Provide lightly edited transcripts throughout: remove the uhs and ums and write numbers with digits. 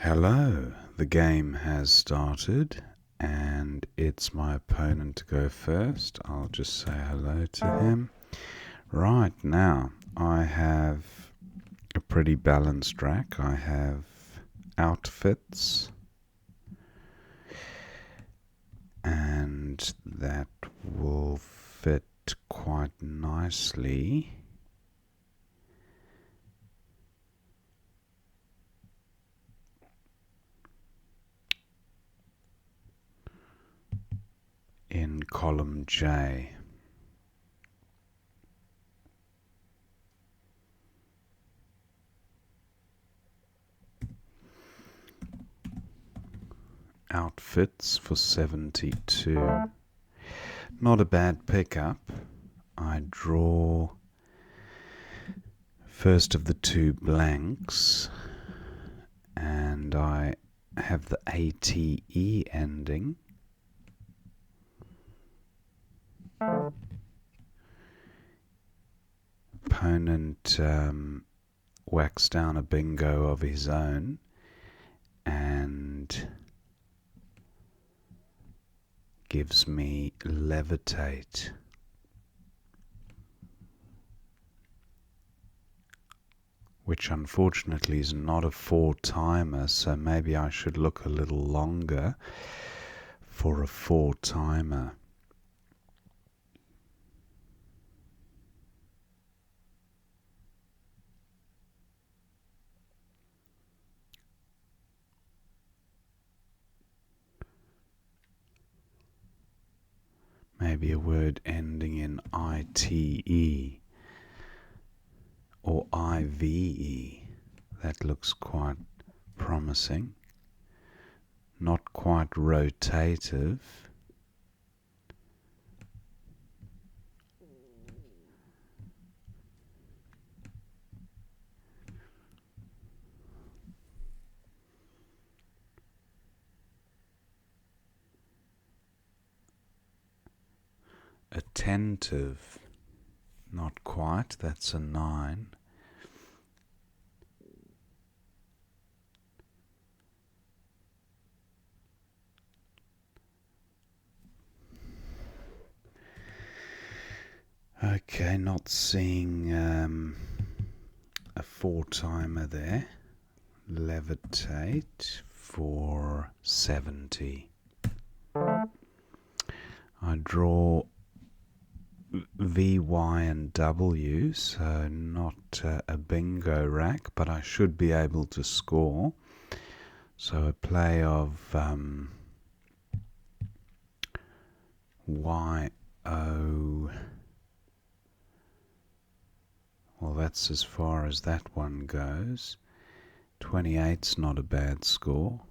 Hello, the game has started and it's my opponent to go first. I'll just say hello to him. Right, now I have a pretty balanced rack. I have outfits and that will fit quite nicely in column J. Outfits for 72. Not a bad pickup. I draw first of the two blanks and I have the ATE ending. Opponent whacks down a bingo of his own and gives me levitate. Which unfortunately is not a 4-timer, so maybe I should look a little longer for a 4-timer. Maybe a word ending in ITE or IVE. That looks quite promising. Not quite rotative. Attentive. Not quite. That's a 9. Okay, not seeing a 4-timer there. Levitate for 70. I draw V, Y and W, so not a bingo rack, but I should be able to score. So a play of Y, O. Well, that's as far as that one goes. 28's not a bad score.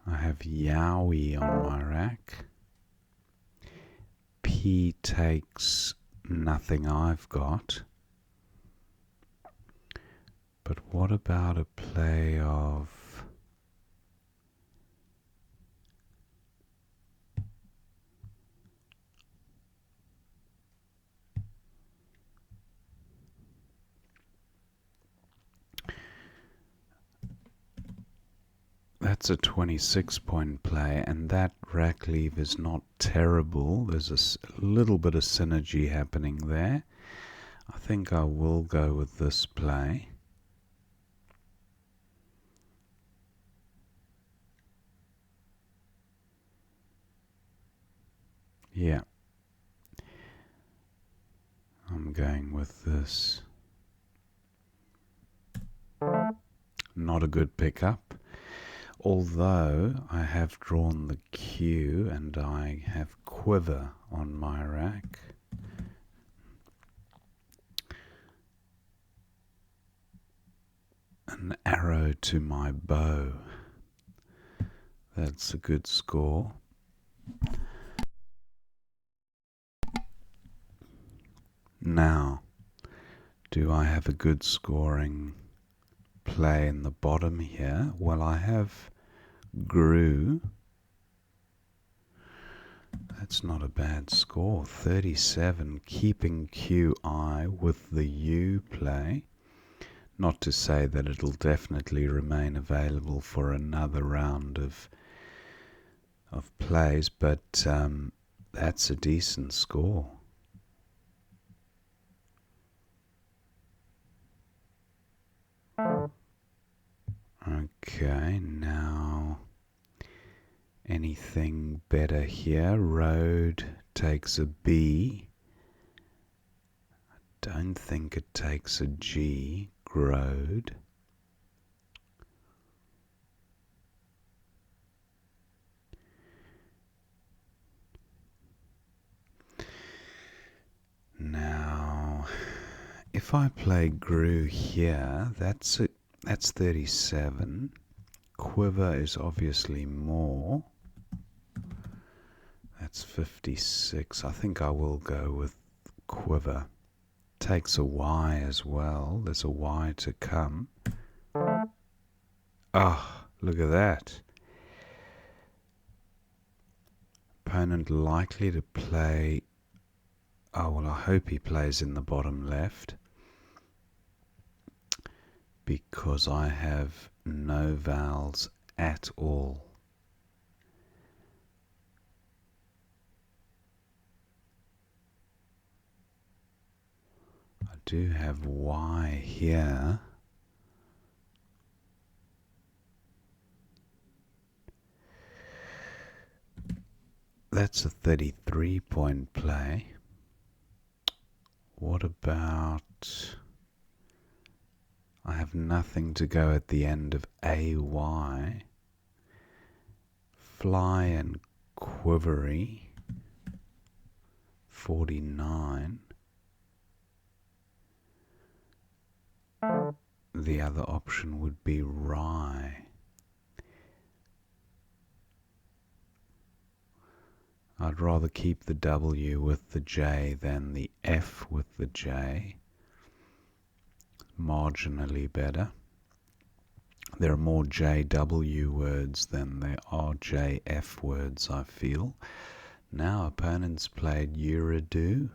I have Yowie on my rack. P takes nothing I've got. But what about a play of that's a 26-point play, and that rack leave is not terrible. There's a little bit of synergy happening there. I think I will go with this play. Yeah. I'm going with this. Not a good pickup. Although I have drawn the Q and I have quiver on my rack. An arrow to my bow. That's a good score. Now, do I have a good scoring play in the bottom here? Well, I have grew. that's not a bad score. 37, keeping QI with the U play. Not to say that it'll definitely remain available for another round of plays, but that's a decent score. Okay, now anything better here? Road takes a B. I don't think it takes a G. Grode. Now, if I play grew here, that's 37. Quiver is obviously more. That's 56. I think I will go with quiver. Takes a Y as well. There's a Y to come. Ah, look at that. Opponent likely to play. Oh, well, I hope he plays in the bottom left, because I have no vowels at all. I do have Y here. That's a 33-point play. What about... I have nothing to go at the end of AY. Fly and quivery. 49. The other option would be rye. I'd rather keep the W with the J than the F with the J. Marginally better. There are more JW words than there are JF words, I feel. Now opponents played Uridu,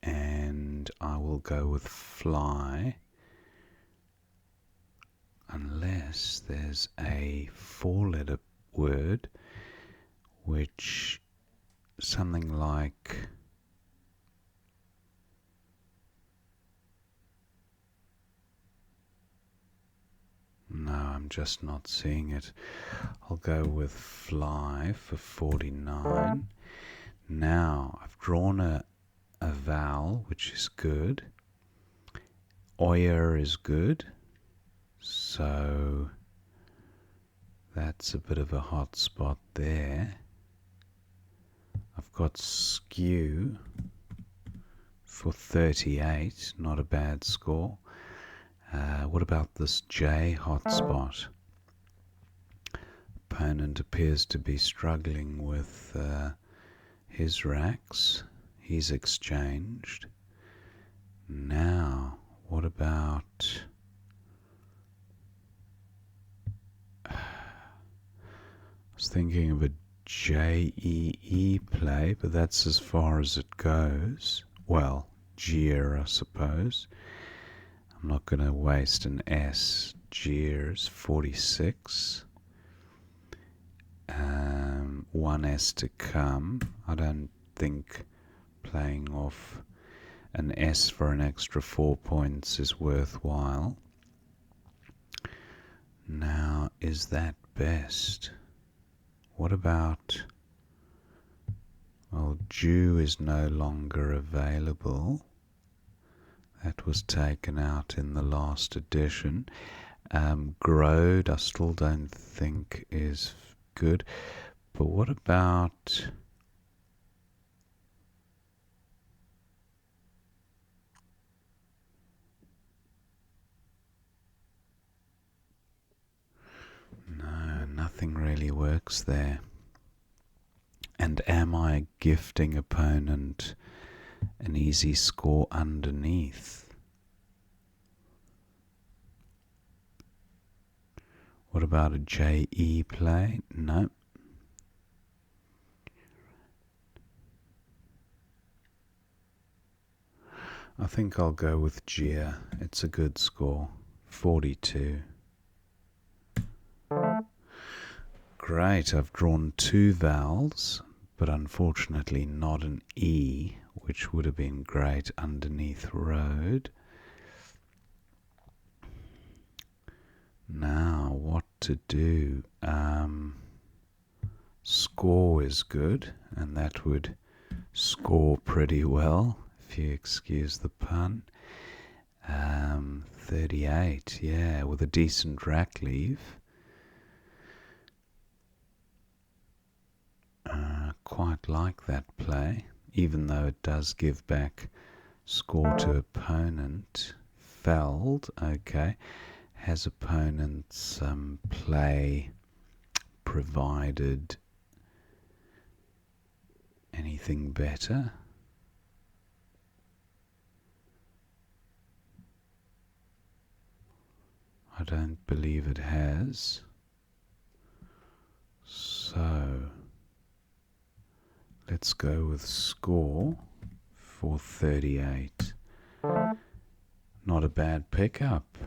and I will go with fly, unless there's a four-letter word, which something like no, I'm just not seeing it. I'll go with fly for 49. Now I've drawn a vowel, which is good. Oyer is good, so that's a bit of a hot spot there. I've got skew for 38, not a bad score. What about this J hotspot? Opponent appears to be struggling with his racks. He's exchanged. Now, what about... I was thinking of a JEE play, but that's as far as it goes. Well, jeer, I suppose. I'm not going to waste an S. Jeers, 46. One S to come. I don't think playing off an S for an extra 4 points is worthwhile. Now, is that best? What about... well, Jew is no longer available. That was taken out in the last edition. Grode, I still don't think is good. But what about... no, nothing really works there. And am I gifting opponent an easy score underneath? What about a JE play? No. I think I'll go with Gia. It's a good score. 42. Great, I've drawn 2 vowels, but unfortunately not an E, which would have been great underneath road. Now, what to do? Score is good, and that would score pretty well, if you excuse the pun. 38, yeah, with a decent rack leave. Quite like that play, even though it does give back score to opponent. Felled, okay. Has opponent's play provided anything better? I don't believe it has. So let's go with score for 38. Not a bad pickup.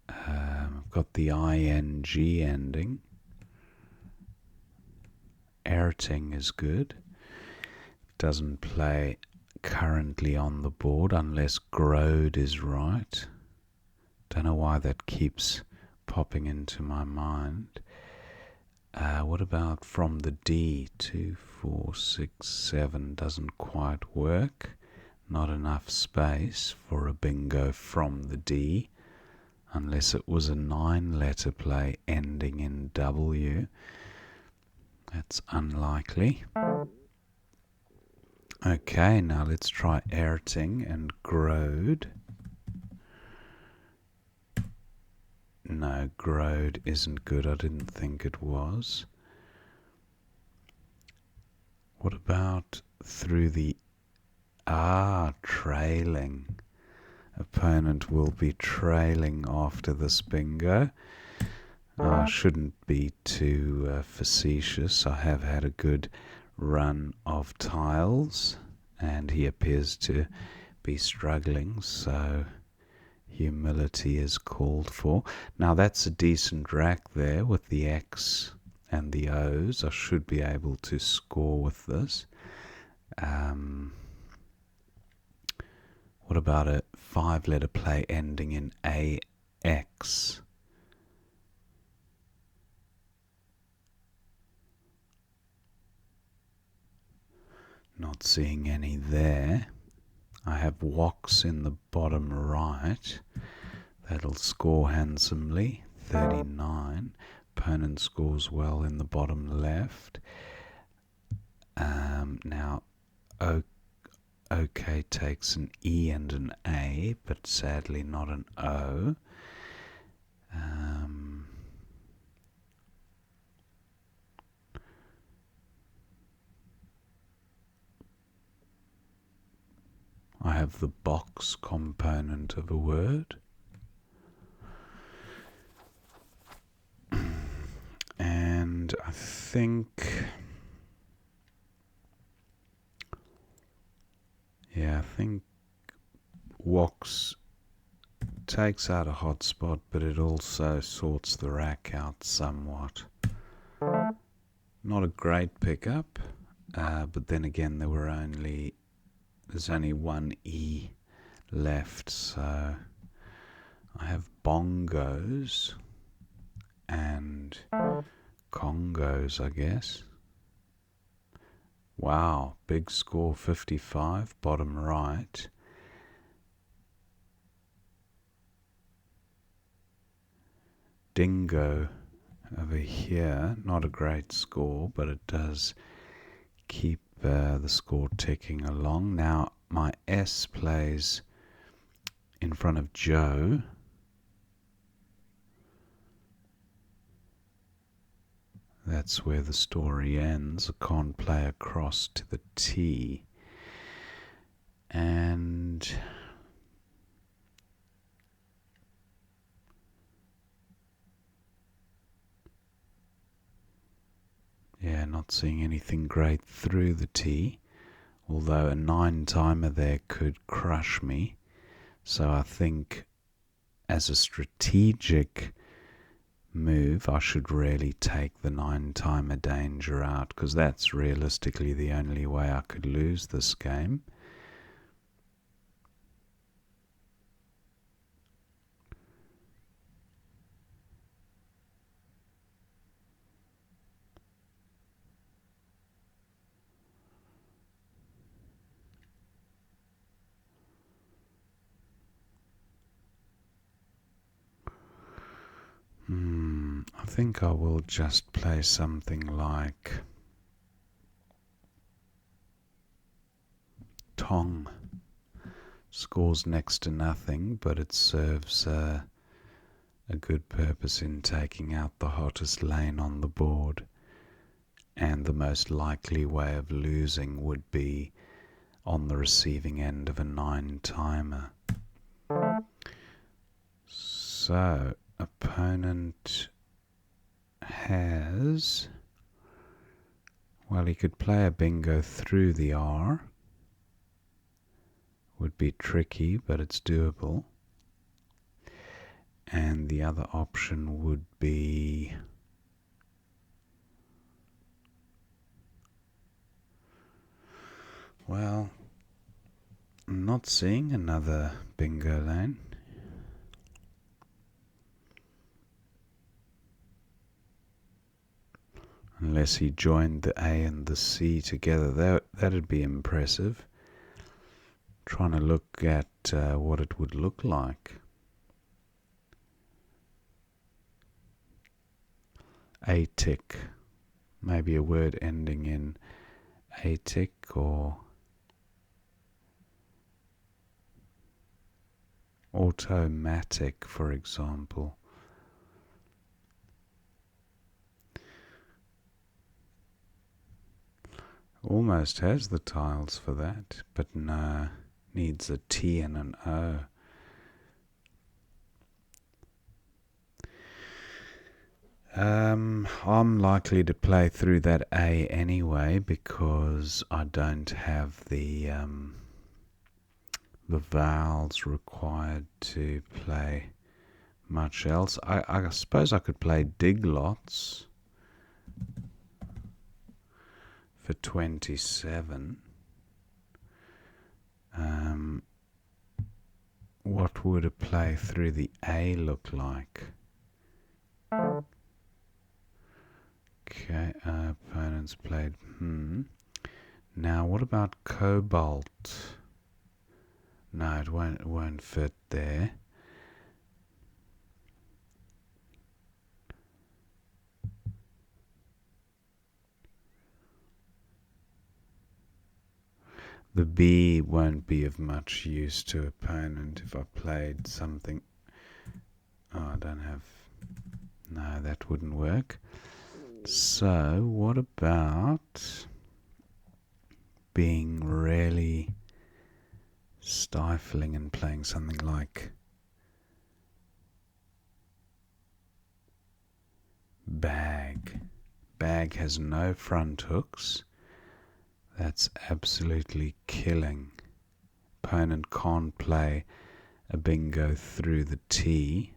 I've got the ing ending. Erting is good. Doesn't play currently on the board unless Grode is right. Don't know why that keeps popping into my mind. What about from the D? 2, 4, 6, 7 doesn't quite work. Not enough space for a bingo from the D, unless it was a 9-letter play ending in W. That's unlikely. Okay, now let's try Erting and Grode. No, Grode isn't good. I didn't think it was. What about through the trailing? Opponent will be trailing after this bingo. I shouldn't be too facetious. I have had a good run of tiles, and he appears to be struggling, so humility is called for. Now that's a decent rack there with the X and the O's. I should be able to score with this. What about a 5-letter play ending in AX? Not seeing any there. I have Wox in the bottom right. That'll score handsomely. 39. Opponent scores well in the bottom left. Now, OK takes an E and an A, but sadly not an O. I have the box component of a word. And I think Wox takes out a hotspot, but it also sorts the rack out somewhat. Not a great pickup, but then again there's only one E left, so I have bongos and congos, I guess. Wow, big score, 55, bottom right. Dingo over here, not a great score, but it does keep the score ticking along. Now my S plays in front of Joe. That's where the story ends. I can't play across to the T. And yeah, not seeing anything great through the T. although a 9 timer there could crush me. So I think as a strategic move, I should really take the 9 timer danger out, because that's realistically the only way I could lose this game. I think I will just play something like Tong. Scores next to nothing, but it serves a good purpose in taking out the hottest lane on the board. And the most likely way of losing would be on the receiving end of a 9 timer. So, opponent has, well, he could play a bingo through the R. Would be tricky, but it's doable. And the other option would be well, I'm not seeing another bingo lane. Unless he joined the A and the C together. That'd be impressive. Trying to look at what it would look like. A-tick. Maybe a word ending in A-tick or automatic, for example. Almost has the tiles for that, but no, needs a T and an O. I'm likely to play through that A anyway, because I don't have the vowels required to play much else. I suppose I could play dig lots for 27. What would a play through the A look like? Okay, opponents played. Now, what about cobalt? No, it won't fit there. The B won't be of much use to opponent if I played something. Oh, I don't have. No, that wouldn't work. So, what about being really stifling and playing something like bag? Bag has no front hooks. That's absolutely killing. Opponent can't play a bingo through the T.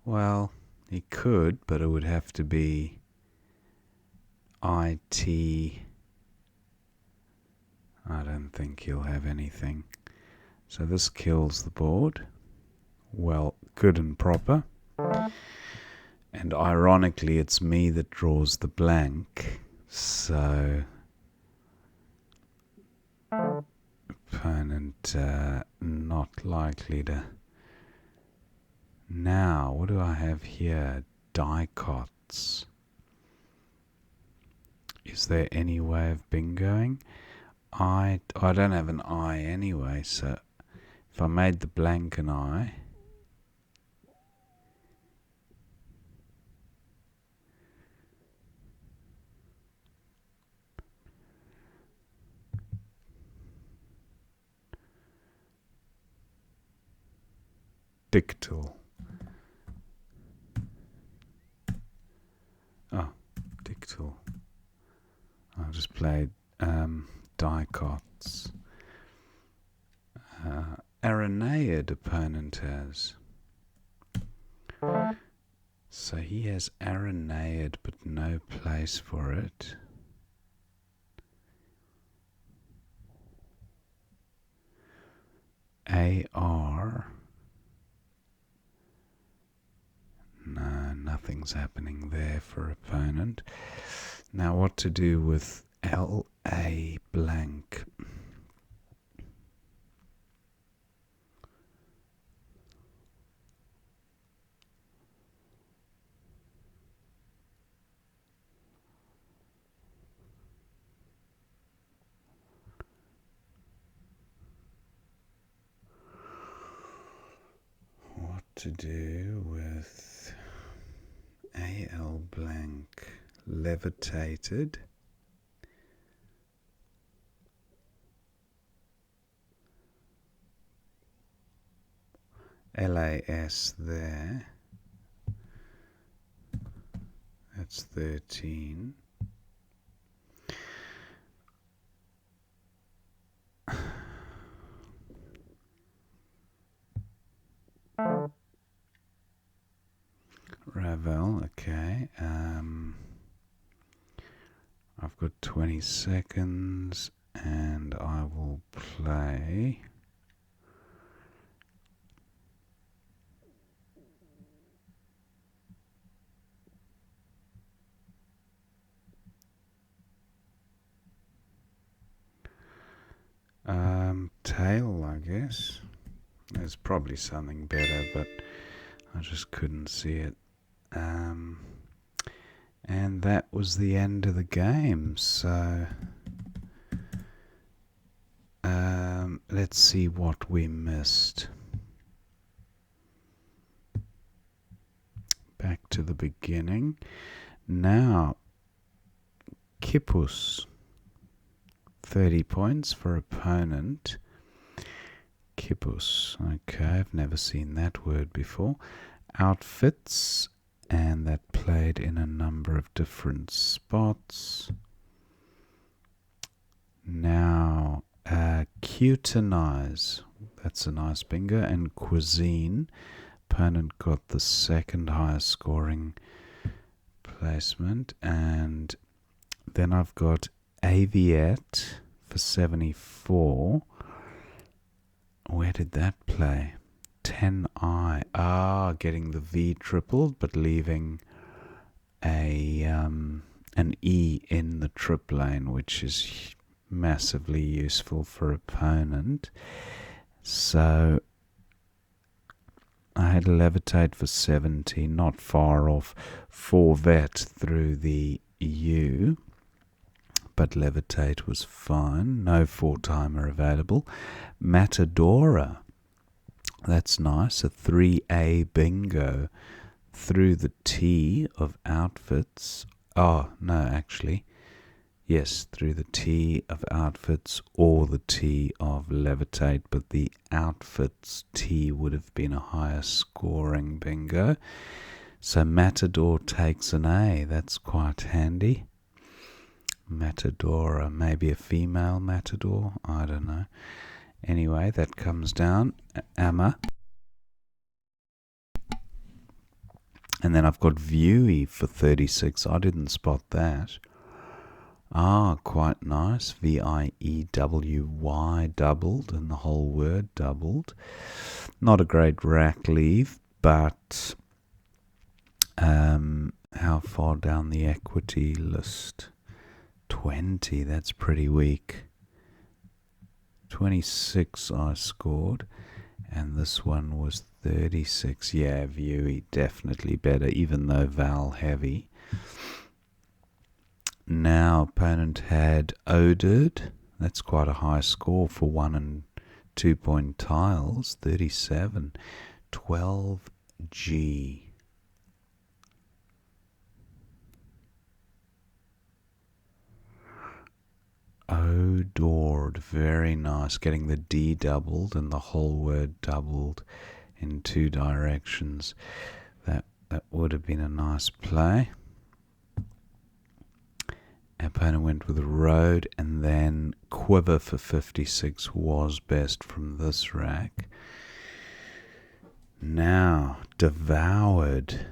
Well, he could, but it would have to be IT. I don't think he'll have anything. So this kills the board. Well, good and proper. And ironically, it's me that draws the blank. So opponent not likely to. Now, what do I have here? Dicots. Is there any way of bingoing? I don't have an I anyway, so if I made the blank an I, dictal. Oh, dictal. I just played dicots. Arenaid opponent has. So he has Arenaid but no place for it. AR. No, nothing's happening there for opponent. Now what to do with LA blank? What to do with AL blank? Levitated. LAS there. That's 13. Ravel, okay. I've got 20 seconds and I will play. Tail, I guess. There's probably something better, but I just couldn't see it. And that was the end of the game. So let's see what we missed. Back to the beginning. Now, Kippus. 30 points for opponent. Kippus. Okay, I've never seen that word before. Outfits, and that played in a number of different spots. Now, cutinize. That's a nice bingo. And cuisine. Opponent got the second highest scoring placement. And then I've got Aviate for 74. Where did that play? 10i. Getting the V tripled, but leaving an E in the trip lane, which is massively useful for opponent. So I had Levitate for 70, not far off. 4 vet through the U. But Levitate was fine. No 4-timer available. Matadora. That's nice. A 3A bingo through the T of outfits. Oh, no, actually. Yes, through the T of outfits or the T of Levitate. But the outfits T would have been a higher scoring bingo. So Matador takes an A. That's quite handy. Matadora, maybe a female matador, I don't know. Anyway, that comes down. Amma. And then I've got Viewey for 36. I didn't spot that. Quite nice. VIEWY doubled, and the whole word doubled. Not a great rack leave, but how far down the equity list? 20, that's pretty weak. 26 I scored, and this one was 36. Yeah, Viewey definitely better, even though Val heavy. Now opponent had Oded. That's quite a high score for 1 and 2 point tiles. 37. 12G. Odored, very nice. Getting the D doubled and the whole word doubled in 2 directions. That would have been a nice play. Opponent went with road, and then quiver for 56 was best from this rack. Now, devoured,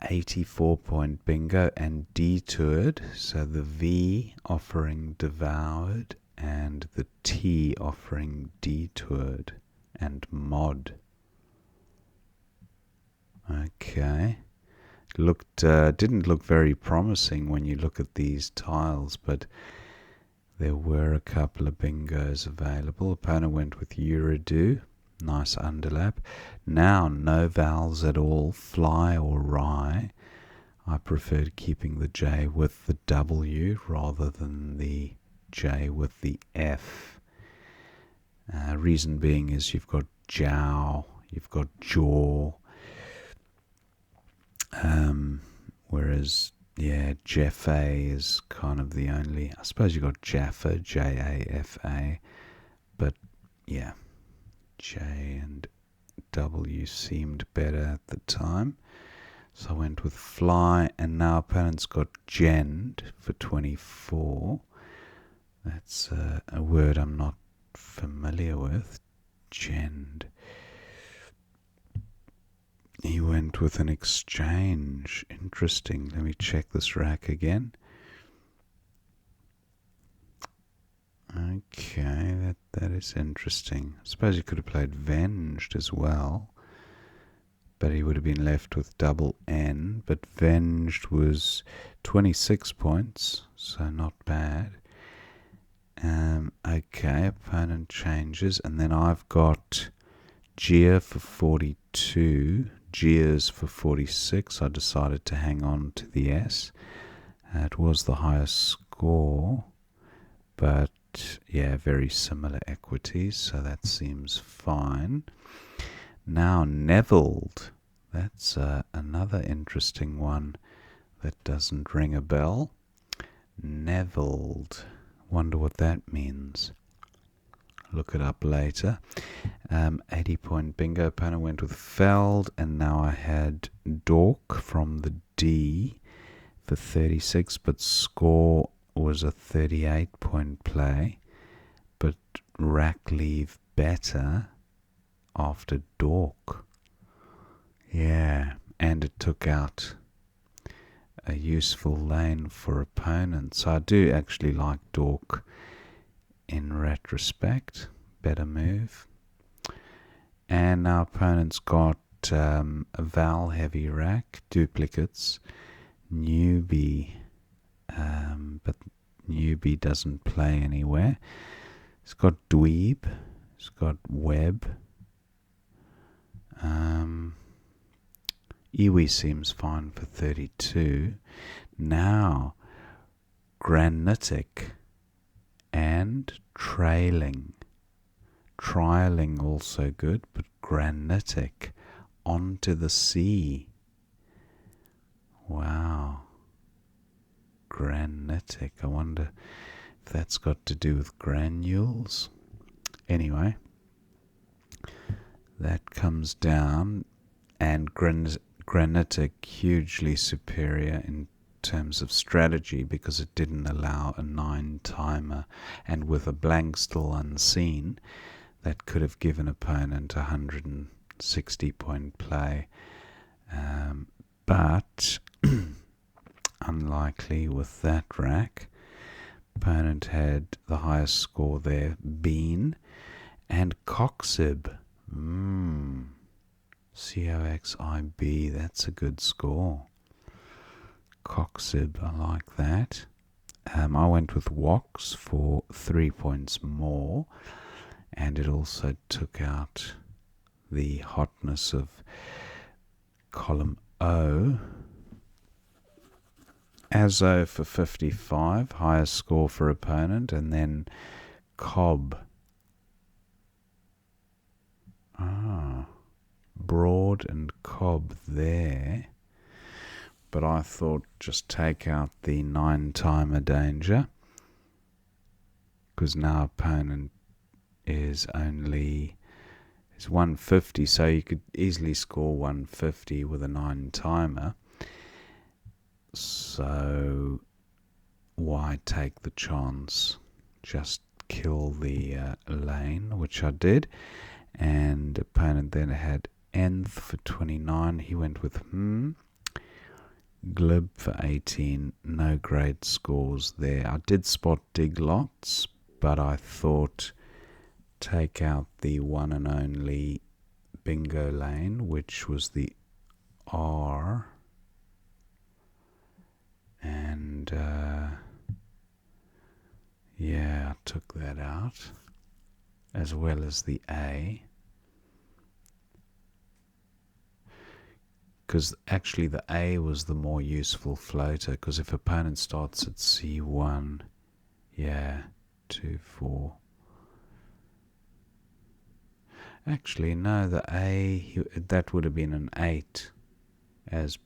84-point bingo, and detoured. So the V offering devoured, and the T offering detoured, and mod. Okay. Didn't look very promising when you look at these tiles, but there were a couple of bingos available. Opponent went with Uridu, nice underlap. Now no vowels at all, fly or rye. I preferred keeping the J with the W rather than the J with the F. Reason being is you've got jow, you've got jaw. Whereas, Jaffa is kind of the only. I suppose you got Jaffa, Jafa, but yeah, J and W seemed better at the time. So I went with fly, and now opponent's got gend for 24. That's a word I'm not familiar with. Gend. He went with an exchange. Interesting. Let me check this rack again. Okay, that is interesting. I suppose he could have played Venged as well, but he would have been left with double N. But Venged was 26 points, so not bad. Okay, opponent changes, and then I've got Gia for 42. Gia's for 46. I decided to hang on to the S. It was the highest score, but very similar equities, so that seems fine. Now Nevilled. That's another interesting one that doesn't ring a bell. Nevilled. Wonder what that means. Look it up later. 80-point bingo. Opponent went with Feld, and now I had Dork from the D for 36, but score was a 38-point play. But rack leave better after Dork. Yeah, and it took out a useful lane for opponents. So I do actually like Dork in retrospect. Better move. And our opponent's got a vowel heavy rack, duplicates, newbie, but newbie doesn't play anywhere. It's got dweeb, it's got web. Iwi seems fine for 32. Now, granitic and trailing. Trialing also good, but granitic onto the sea. Wow. Granitic. I wonder if that's got to do with granules. Anyway, that comes down, and granitic hugely superior in terms of strategy because it didn't allow a 9 timer, and with a blank still unseen, that could have given opponent a 160-point play. But unlikely with that rack. Opponent had the highest score there, Bean, and Coxib. C-O-X-I-B, that's a good score. Coxib, I like that. I went with Wox for 3 points more, and it also took out the hotness of column O. Azo for 55, highest score for opponent, and then Cobb. Broad and Cobb there. But I thought just take out the 9 timer danger, because now opponent is 150, so you could easily score 150 with a 9 timer. So why take the chance? Just kill the lane, which I did. And opponent then had nth for 29. He went with glib for 18. No great scores there. I did spot dig lots, but I thought take out the one and only bingo lane, which was the R, and yeah, I took that out, as well as the A, because actually the A was the more useful floater, because if opponent starts at C1, yeah, 2, 4. Actually, no, the A, that would have been an 8, as,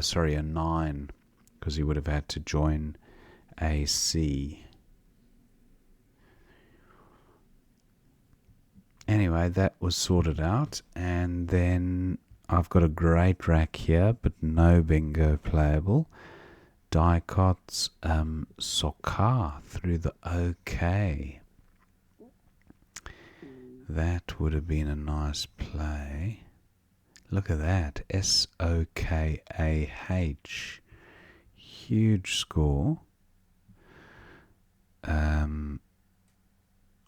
sorry, a 9, because he would have had to join AC. Anyway, that was sorted out, and then I've got a great rack here, but no bingo playable. Dicots, soccer through the OK. That would have been a nice play. Look at that, SOKAH. Huge score.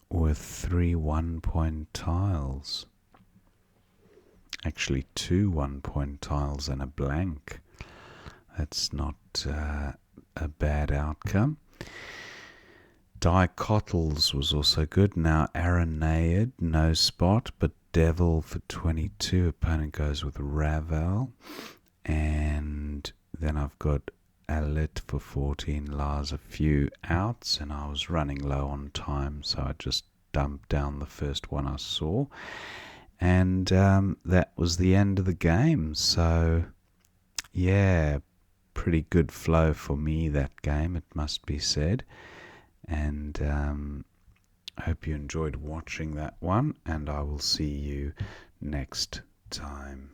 With 3 1-point tiles. Actually 2 1-point tiles and a blank. That's not a bad outcome. Dicotyls was also good. Now Arenaid, no spot, but Devil for 22. Opponent goes with Ravel. And then I've got Alit for 14. Lars a few outs, and I was running low on time, so I just dumped down the first one I saw. And that was the end of the game. So, yeah, pretty good flow for me that game, it must be said. And I hope you enjoyed watching that one, and I will see you next time.